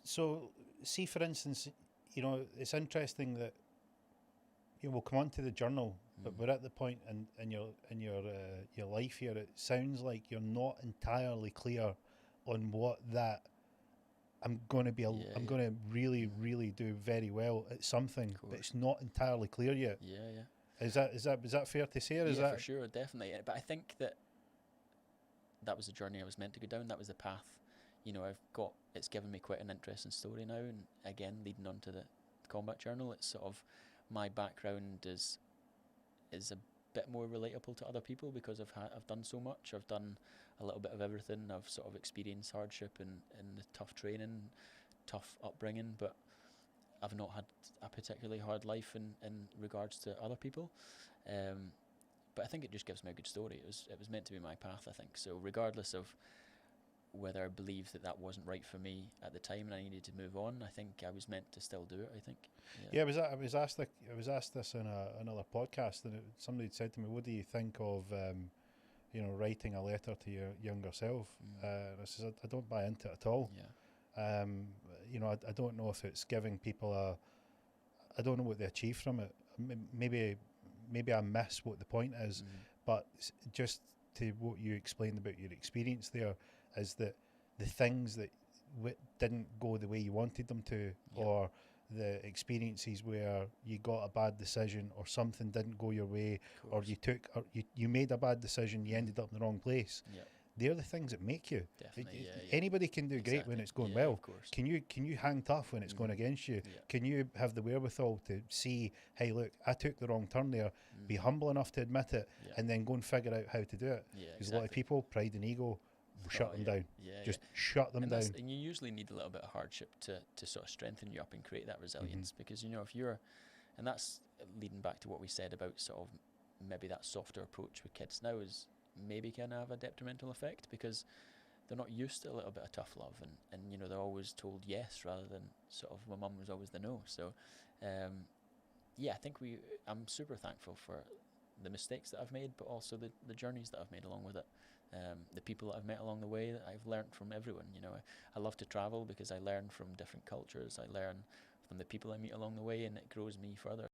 So, see, for instance, it's interesting that we'll come on to the journal, but we're at the point in your life here. It sounds like you're not entirely clear on what that I'm going to be. I'm going to really, really do very well at something, but it's not entirely clear yet. Yeah. Is that fair to say? Or is that for sure, definitely. But I think that was the journey I was meant to go down. That was the path. It's given me quite an interesting story now, and again, leading on to the combat journal, it's sort of my background is a bit more relatable to other people because I've done so much. I've done a little bit of everything. I've sort of experienced hardship and the tough training, tough upbringing, but I've not had a particularly hard life in regards to other people. But I think it just gives me a good story. It was meant to be my path, I think. So regardless of whether I believed that wasn't right for me at the time and I needed to move on, I think I was meant to still do it. I think. Yeah, I was asked this in another podcast, and somebody said to me, "What do you think of writing a letter to your younger self?" And I said, I don't buy into it at all. Yeah. I don't know if it's giving people I don't know what they achieve from it. Maybe I miss what the point is, but just to what you explained about your experience there is that the things that didn't go the way you wanted them to, or the experiences where you got a bad decision or something didn't go your way, or you made a bad decision, you ended up in the wrong place. They're the things that make you. Definitely, Anybody can do great when it's going well. Of course. Can you hang tough when it's going against you? Can you have the wherewithal to see, hey, look, I took the wrong turn there, be humble enough to admit it, and then go and figure out how to do it? Because a lot of people, pride and ego, shut them down. Just shut them down. And you usually need a little bit of hardship to sort of strengthen you up and create that resilience. Because if you're, and that's leading back to what we said about sort of maybe that softer approach with kids now is maybe can have a detrimental effect because they're not used to a little bit of tough love, and they're always told yes rather than sort of my mum was always the no. So I think I'm super thankful for the mistakes that I've made, but also the journeys that I've made along with it. The people that I've met along the way, that I've learned from everyone. I love to travel because I learn from different cultures. I learn from the people I meet along the way, and it grows me further.